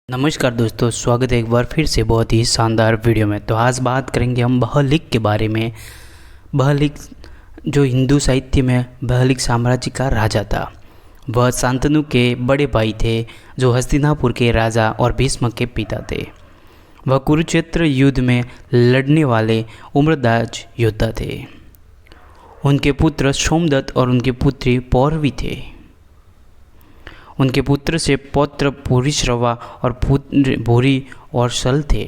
नमस्कार दोस्तों, स्वागत है एक बार फिर से बहुत ही शानदार वीडियो में। तो आज बात करेंगे हम बहलिक के बारे में। बहलिक जो हिंदू साहित्य में बहलिक साम्राज्य का राजा था। वह शांतनु के बड़े भाई थे जो हस्तिनापुर के राजा और भीष्म के पिता थे। वह कुरुक्षेत्र युद्ध में लड़ने वाले उम्रदाज योद्धा थे। उनके पुत्र सोमदत्त और उनकी पुत्री पौरवी थे। उनके पुत्र से पौत्र भूरिश्रवा और पुत्र भूरि और सल थे।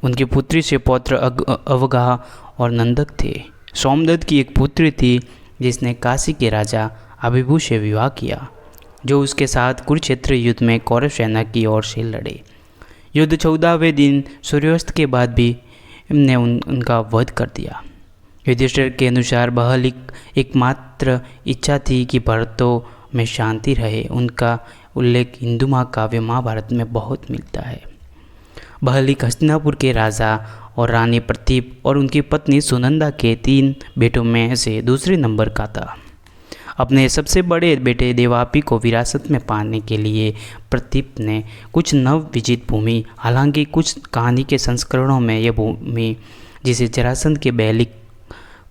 उनकी पुत्री से पौत्र अवगाह और नंदक थे। सोमदत्त की एक पुत्री थी जिसने काशी के राजा अभिभू से विवाह किया, जो उसके साथ कुरुक्षेत्र युद्ध में कौरव सेना की ओर से लड़े। युद्ध 14वें दिन सूर्यास्त के बाद भी ने उनका वध कर दिया। युधिष्ठिर के अनुसार बहलिक एकमात्र इच्छा थी कि भरतों में शांति रहे। उनका उल्लेख हिंदू महाकाव्य महाभारत में बहुत मिलता है। बहलिक हस्तिनापुर के राजा और रानी प्रतीप और उनकी पत्नी सुनंदा के 3 बेटों में से दूसरे नंबर का था। अपने सबसे बड़े बेटे देवापी को विरासत में पाने के लिए प्रतीप ने कुछ नव विजित भूमि, हालांकि कुछ कहानी के संस्करणों में यह भूमि, जिसे जरासंध के बहलिक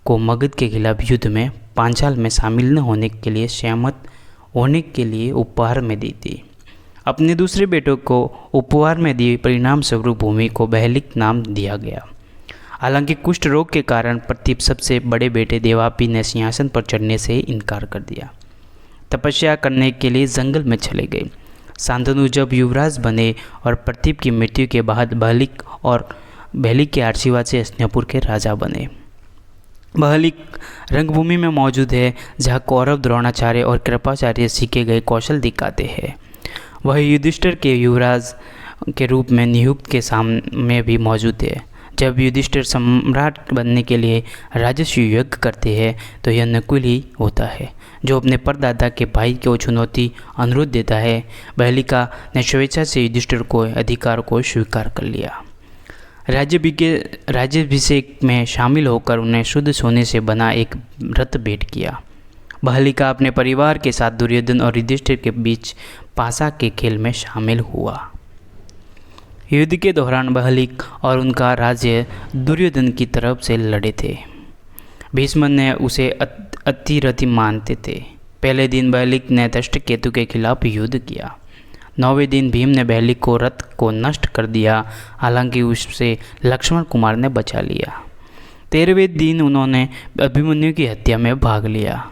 को मगध के खिलाफ युद्ध में पांचाल में शामिल न होने के लिए सहमत होने के लिए उपहार में दी थी। अपने दूसरे बेटों को उपहार में दी परिणाम स्वरूप भूमि को बहलिक नाम दिया गया। हालांकि कुष्ठ रोग के कारण प्रतीप सबसे बड़े बेटे देवापी ने सिंहासन पर चढ़ने से इनकार कर दिया। तपस्या करने के लिए जंगल में चले गए। शांतनु जब युवराज बने और प्रतीप की मृत्यु के बाद बहलिक के आशीर्वाद से हस्तिनापुर के राजा बने। बहलिक रंगभूमि में मौजूद है, जहाँ कौरव द्रोणाचार्य और कृपाचार्य सीखे गए कौशल दिखाते हैं। वह युधिष्ठिर के युवराज के रूप में नियुक्त के सामने भी मौजूद है। जब युधिष्ठिर सम्राट बनने के लिए राजस्व यज्ञ करते हैं तो यह नकुल ही होता है, जो अपने परदादा के भाई को चुनौती अनुरोध देता है। बहलिका ने स्वेच्छा से युधिष्ठिर को अधिकार को स्वीकार कर लिया। राज्याभिषेक में शामिल होकर उन्हें शुद्ध सोने से बना एक रथ भेंट किया। बहलिका अपने परिवार के साथ दुर्योधन और युधिष्ठिर के बीच पासा के खेल में शामिल हुआ। युद्ध के दौरान बहलिक और उनका राज्य दुर्योधन की तरफ से लड़े थे। भीष्म ने उसे अतिरथी मानते थे। पहले दिन बहलिक ने धृष्टकेतु के खिलाफ युद्ध किया। 9वें दिन भीम ने बहलिक को रथ को नष्ट कर दिया, हालांकि उससे लक्ष्मण कुमार ने बचा लिया। 13वें दिन उन्होंने अभिमन्यु की हत्या में भाग लिया।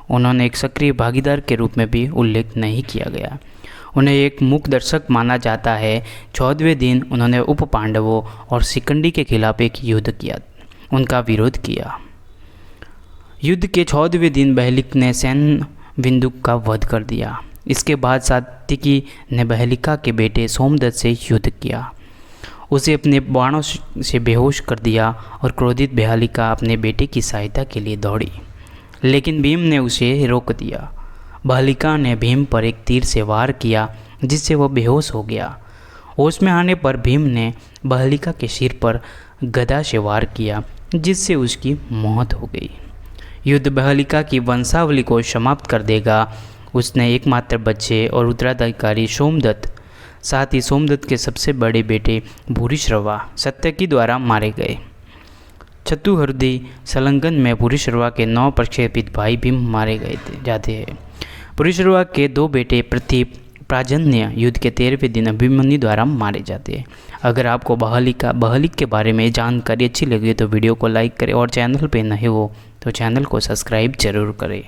उन्होंने एक सक्रिय भागीदार के रूप में भी उल्लेख नहीं किया गया। उन्हें एक मूक दर्शक माना जाता है। 14वें दिन उन्होंने उप पांडवों और शिखंडी के खिलाफ एक युद्ध किया, उनका विरोध किया। युद्ध के 14वें दिन बहलिक ने सैन्य बिंदुक का वध कर दिया। इसके बाद सात्विकी ने बहलिका के बेटे सोमदत्त से युद्ध किया, उसे अपने बाणों से बेहोश कर दिया और क्रोधित बहलिका अपने बेटे की सहायता के लिए दौड़ी, लेकिन भीम ने उसे रोक दिया। बहलिका ने भीम पर एक तीर से वार किया, जिससे वह बेहोश हो गया। होश में आने पर भीम ने बहलिका के सिर पर गदा से वार किया, जिससे उसकी मौत हो गई। युद्ध बहलिका की वंशावली को समाप्त कर देगा। उसने एकमात्र बच्चे और उत्तराधिकारी सोमदत्त, साथ ही सोमदत्त के सबसे बड़े बेटे भूरिश्रवा सत्यकी द्वारा मारे गए। चतुहृदय संलग्न में भूरिश्रवा के 9 प्रक्षेपित भाई भी मारे जाते हैं। भूरिश्रवा के 2 बेटे प्रतीप प्राजन्य युद्ध के 13वें दिन अभिमन्यु द्वारा मारे जाते हैं। अगर आपको बहलिक के बारे में जानकारी अच्छी लगी तो वीडियो को लाइक करें और चैनल पर नए हो तो चैनल को सब्सक्राइब जरूर करें।